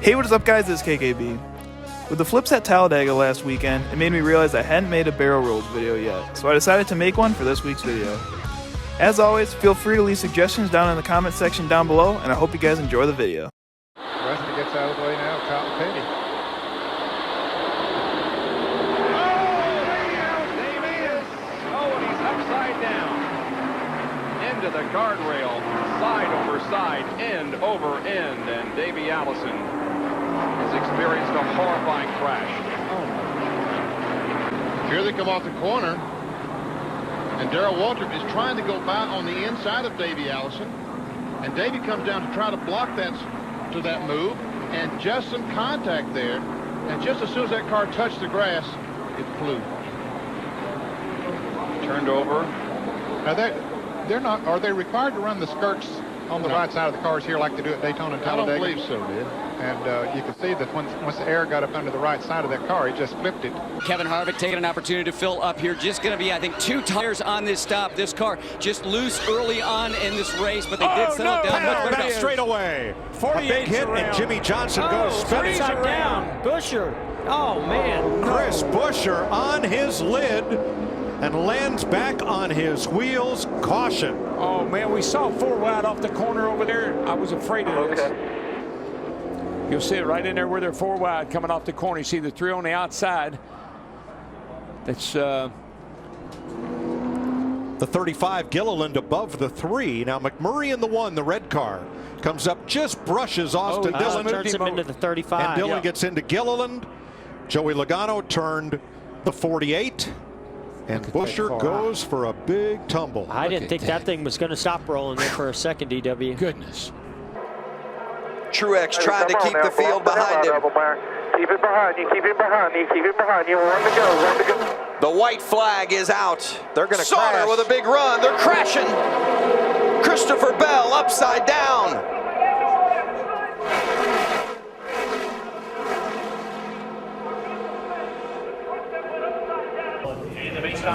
Hey, what is up guys, it's KKB. With the flips at Talladega last weekend, it made me realize I hadn't made a Barrell Rolls video yet, so I decided to make one for this week's video. As always, feel free to leave suggestions down in the comment section down below, and I hope you guys enjoy the video. Rusty gets out of the way now, Cotton Petty. Into the guardrail, side over side, end over end, and Davey Allison has experienced a horrifying crash. Here they come off the corner, and Daryl Waltrip is trying to go by on the inside of Davey Allison, and Davey comes down to try to block that move, and just some contact there, and just as soon as that car touched the grass, it flew. Turned over. Now they're not. Are they required to run the skirts on the right side of the cars here like they do at Daytona and Talladega? I don't believe so, dude. And you can see that once the air got up under the right side of that car, it just flipped it. Kevin Harvick taking an opportunity to fill up here. Just going to be, I think, 2 tires on this stop. This car just loose early on in this race, but they did settle down. Much better straight away. 48 hit, and Jimmy Johnson goes spinning down. Buescher. Oh, man. Chris Buescher on his lid and lands back on his wheels. Caution. Oh, man, we saw 4 wide off the corner over there. I was afraid of this. You'll see it right in there where they're 4 wide coming off the corner. You see the 3 on the outside. That's the 35 Gilliland above the 3. Now McMurray in the 1, the red car, comes up, just brushes Austin Dillon, turns him into the 35. and Dillon gets into Gilliland. Joey Logano turned the 48. And Buescher goes for a big tumble. I didn't think that thing was going to stop rolling there for a second, DW. Goodness. Truex trying to keep the field behind him. Keep it behind you, keep it behind you, keep it behind you. One to go. The white flag is out. They're going to Sauter with a big run. They're crashing. Christopher Bell upside down.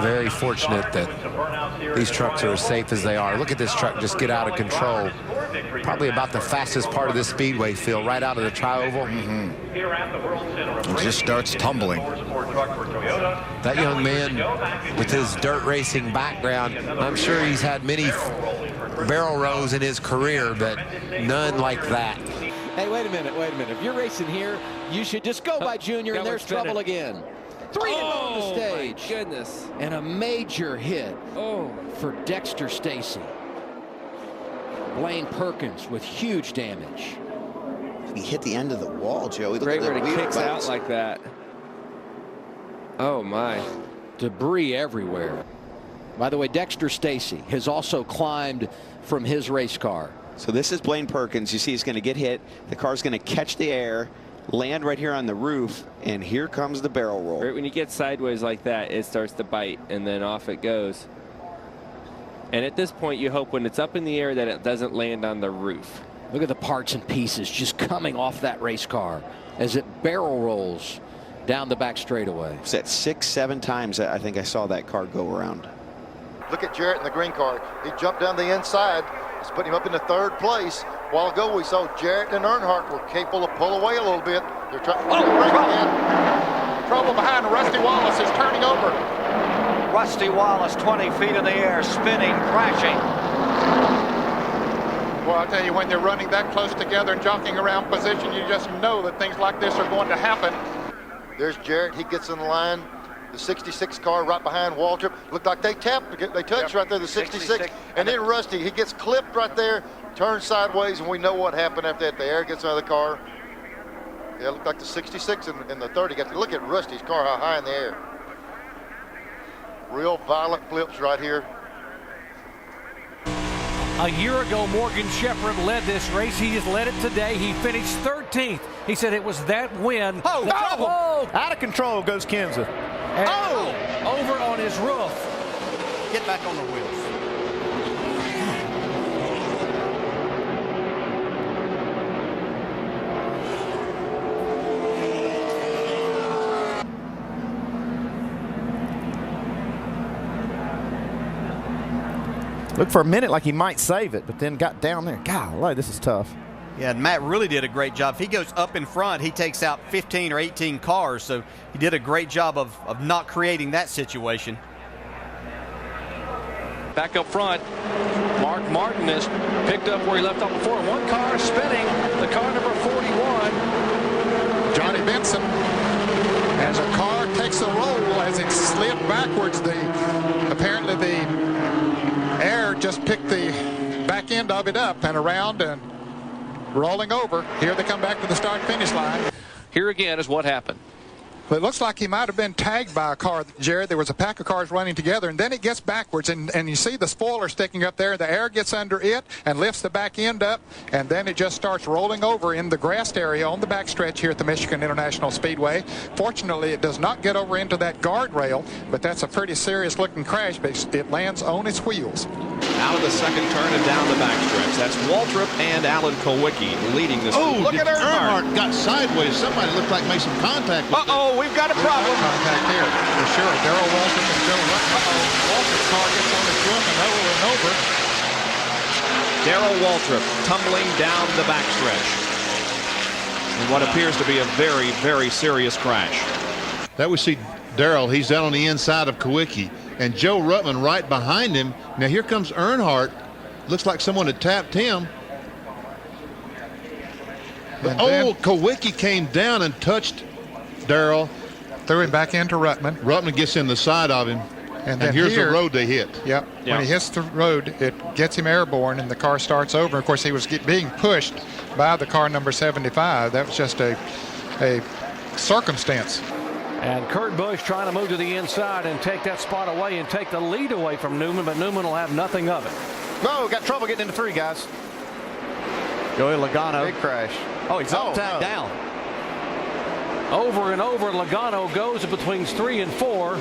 Very fortunate that these trucks are as safe as they are. Look at this truck just get out of control. Probably about the fastest part of this speedway, Phil, right out of the tri-oval. It just starts tumbling. That young man with his dirt racing background, I'm sure he's had many barrel rolls in his career, but none like that. Hey, wait a minute. If you're racing here, you should just go by Junior, and there's trouble again. 3 to go on the stage. My goodness. And a major hit for Dexter Stacy. Blaine Perkins with huge damage. He hit the end of the wall, Joey. Great when it kicks out like that. Oh, my. Debris everywhere. By the way, Dexter Stacy has also climbed from his race car. So this is Blaine Perkins. You see he's going to get hit. The car's going to catch the air, land right here on the roof, and here comes the barrel roll. Right when you get sideways like that, it starts to bite, and then off it goes. And at this point, you hope when it's up in the air that it doesn't land on the roof. Look at the parts and pieces just coming off that race car as it barrel rolls down the back straightaway. It's at 6-7 times I think I saw that car go around. Look at Jarrett in the green car. He jumped down the inside. It's putting him up into 3rd place. A while ago, we saw Jarrett and Earnhardt were capable of pull away a little bit. They're trying to bring it in. Trouble behind. Rusty Wallace is turning over. Rusty Wallace, 20 feet in the air, spinning, crashing. Well, I'll tell you, when they're running that close together and jockeying around position, you just know that things like this are going to happen. There's Jarrett. He gets in the line. The 66 car right behind Waltrip. Looked like they tapped. They touched right there, the 66. And then Rusty, he gets clipped right there, turns sideways, and we know what happened after that. The air gets out of the car. Yeah, it looked like the 66 and the 30. Got to look at Rusty's car, how high in the air. Real violent flips right here. A year ago, Morgan Shepherd led this race. He has led it today. He finished 13th. He said it was that win. Out of control goes Kenseth. Over on his roof. Get back on the wheels. Looked for a minute like he might save it, but then got down there. Golly, this is tough. Yeah, and Matt really did a great job. If he goes up in front, he takes out 15 or 18 cars, so he did a great job of not creating that situation. Back up front, Mark Martin has picked up where he left off before. One car spinning, the car number 41. Johnny Benson, as a car takes a roll as it slid backwards. Apparently the air just picked the back end of it up and around and rolling over. Here they come back to the start-finish line. Here again is what happened. Well, it looks like he might have been tagged by a car, Jared. There was a pack of cars running together, and then it gets backwards, and you see the spoiler sticking up there. The air gets under it and lifts the back end up, and then it just starts rolling over in the grassed area on the backstretch here at the Michigan International Speedway. Fortunately, it does not get over into that guardrail, but that's a pretty serious-looking crash, but it lands on its wheels. Out of the second turn and down the backstretch. That's Waltrip and Alan Kulwicki leading this. Oh, look at Earnhardt got sideways. Somebody looked like made some contact. Uh-oh, we've got a problem. Contact here, for sure. Daryl Waltrip and Joe Rutten. Waltrip's car gets on his roof and over and over. Daryl Waltrip tumbling down the backstretch in what appears to be a very, very serious crash. That we see Daryl. He's down on the inside of Kulwicki. And Joe Ruttman right behind him. Now here comes Earnhardt. Looks like someone had tapped him. But, Kulwicki came down and touched Daryl. Threw him back into Ruttman. Ruttman gets in the side of him. And here's the road they hit. Yep. When he hits the road, it gets him airborne, and the car starts over. Of course, he was being pushed by the car number 75. That was just a circumstance. And Kurt Busch trying to move to the inside and take that spot away and take the lead away from Newman, but Newman will have nothing of it. No, got trouble getting into 3, guys. Joey Logano. Big crash. Oh, he's upside down. Over and over, Logano goes between 3 and 4.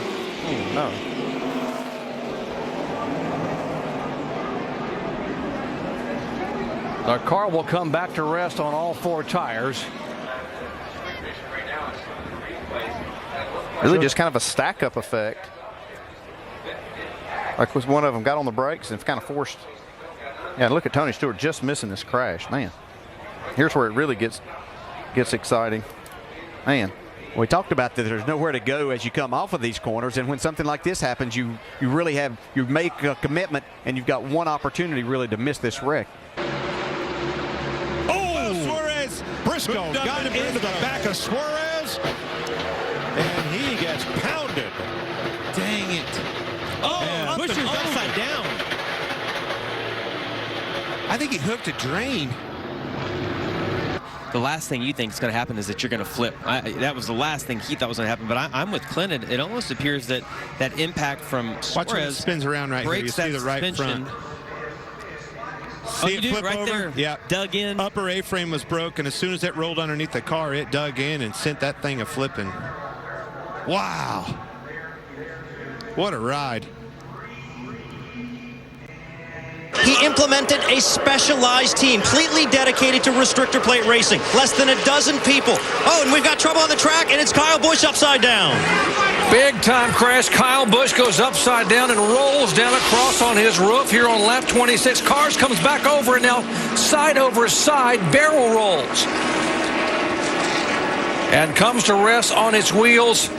No. The car will come back to rest on all 4 tires. Really just kind of a stack-up effect. Like was one of them got on the brakes and kind of forced. Yeah, look at Tony Stewart just missing this crash. Man, here's where it really gets exciting. Man, we talked about that there's nowhere to go as you come off of these corners, and when something like this happens, you make a commitment, and you've got one opportunity really to miss this wreck. Oh, Suarez! Briscoe got him into the back of Suarez. And he gets pounded. Dang it. Oh, Buescher's upside down. I think he hooked a drain. The last thing you think is going to happen is that you're going to flip. That was the last thing he thought was going to happen. But I'm with Clinton. It almost appears that that impact from Suarez watch when it spins around right here. You see the right front. See it flip right over? There. Yeah. Dug in. Upper A-frame was broken. As soon as it rolled underneath the car, it dug in and sent that thing a flipping. Wow. What a ride. He implemented a specialized team, completely dedicated to restrictor plate racing. Less than a dozen people. Oh, and we've got trouble on the track, and it's Kyle Busch upside down. Big time crash. Kyle Busch goes upside down and rolls down across on his roof here on lap 26. Cars comes back over, and now side over side, barrel rolls. And comes to rest on its wheels.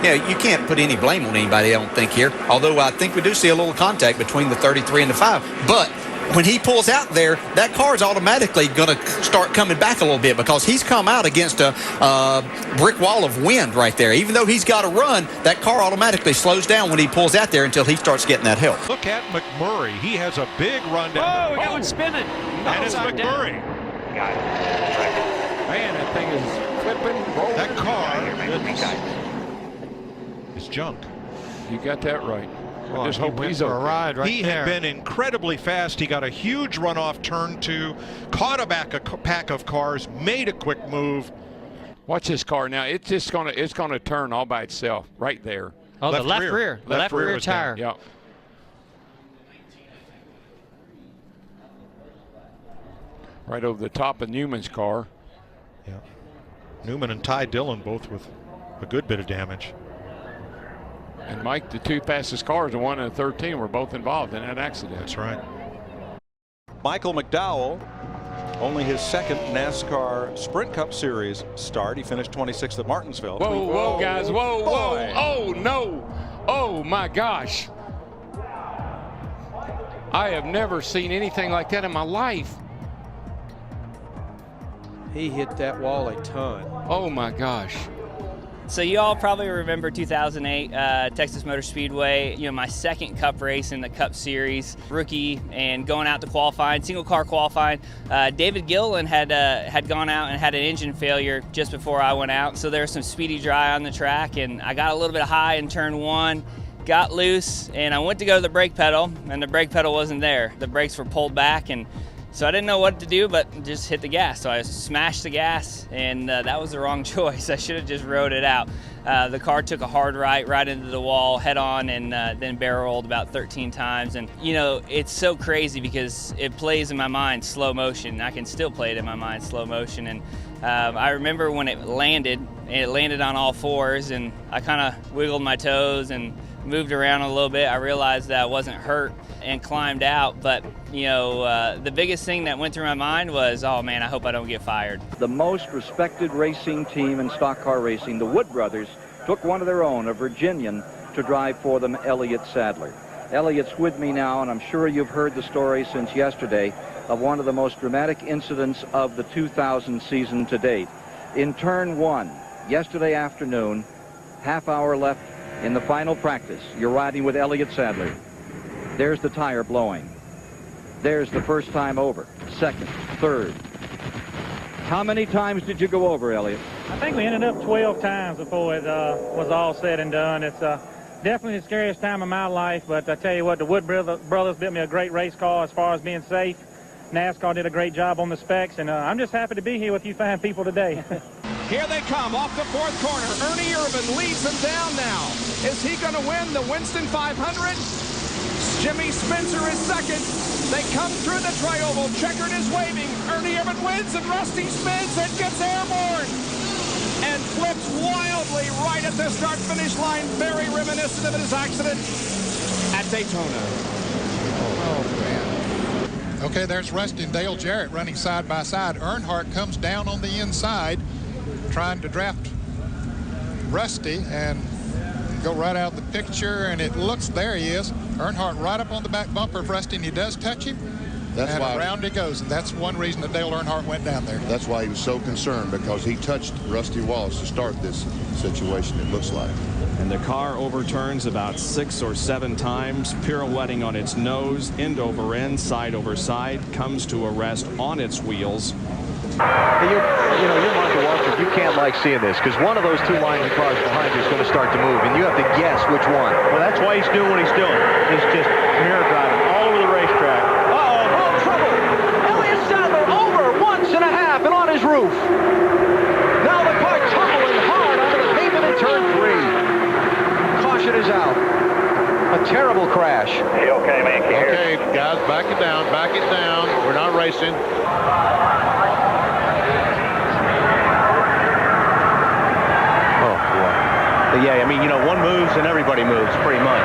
Yeah, you can't put any blame on anybody, I don't think, here. Although I think we do see a little contact between the 33 and the 5. But when he pulls out there, that car is automatically going to start coming back a little bit because he's come out against a brick wall of wind right there. Even though he's got to run, that car automatically slows down when he pulls out there until he starts getting that help. Look at McMurray. He has a big run down. Oh, we got one spinning. And it's McMurray. Got it. Man, that thing is flipping, rolling. That car is junk. You got that right. Well, I just hope he's for okay. a ride right there. He had been incredibly fast. He got a huge run off turn 2, caught a pack of cars, made a quick move. Watch this car now. It's just gonna turn all by itself right there. Oh, the left rear. The left rear tire. Yeah. Right over the top of Newman's car. Yeah. Newman and Ty Dillon both with a good bit of damage. And Mike, the 2 fastest cars, the 1 and the 13, were both involved in that accident. That's right. Michael McDowell only his second NASCAR Sprint Cup Series start. He finished 26th at Martinsville. Whoa, whoa, guys, whoa, whoa. Oh, no. Oh, my gosh. I have never seen anything like that in my life. He hit that wall a ton. Oh, my gosh. So you all probably remember 2008 Texas Motor Speedway, my second Cup race in the Cup Series, rookie, and going out to qualifying, single car qualifying. David Gilliland had gone out and had an engine failure just before I went out, so there was some speedy dry on the track, and I got a little bit high in turn 1, got loose, and I went to go to the brake pedal, and the brake pedal wasn't there. The brakes were pulled back, and so I didn't know what to do but just hit the gas. So I smashed the gas, and that was the wrong choice. I should have just rode it out. The car took a hard right into the wall head on, and then barrel rolled about 13 times. And it's so crazy because it plays in my mind slow motion. I can still play it in my mind slow motion. And I remember when it landed on all fours, and I kind of wiggled my toes and moved around a little bit. I realized that I wasn't hurt and climbed out, but the biggest thing that went through my mind was, oh man, I hope I don't get fired. The most respected racing team in stock car racing, the Wood brothers, took one of their own, a Virginian, to drive for them, Elliot Sadler. Elliot's with me now, and I'm sure you've heard the story since yesterday of one of the most dramatic incidents of the 2000 season to date. In turn 1, yesterday afternoon, half hour left in the final practice, you're riding with Elliot Sadler. There's the tire blowing. There's the first time over, second, third. How many times did you go over, Elliot? I think we ended up 12 times before it was all said and done. It's definitely the scariest time of my life, but I tell you what, the Wood brothers built me a great race car as far as being safe. NASCAR did a great job on the specs, and I'm just happy to be here with you fine people today. Here they come off the fourth corner. Ernie Irvan leads them down now. Is he going to win the Winston 500? Jimmy Spencer is second. They come through the tri-oval. Checkered is waving. Ernie Irvan wins, and Rusty spins and gets airborne and flips wildly right at the start-finish line. Very reminiscent of his accident at Daytona. Oh, man. Okay, there's Rusty and Dale Jarrett running side by side. Earnhardt comes down on the inside, trying to draft Rusty and go right out of the picture, and it looks, there he is. Earnhardt right up on the back bumper of Rusty, and he does touch him. That's and why around he goes, and that's one reason that Dale Earnhardt went down there. That's why he was so concerned, because he touched Rusty Wallace to start this situation, it looks like. And the car overturns about 6 or 7 times, pirouetting on its nose, end over end, side over side, comes to a rest on its wheels. You're Michael Waltrip. You can't like seeing this, because one of those two lines of cars behind you is going to start to move, and you have to guess which one. Well, that's why he's doing what he's doing. He's just mirror driving all over the racetrack. Uh-oh, oh, trouble! Elliot Sadler over once and a half and on his roof. Now the car tumbling hard onto the pavement in turn 3. Caution is out. A terrible crash. Hey, okay, man. Okay, guys, back it down, back it down. We're not racing. Yeah, I mean, one moves and everybody moves pretty much.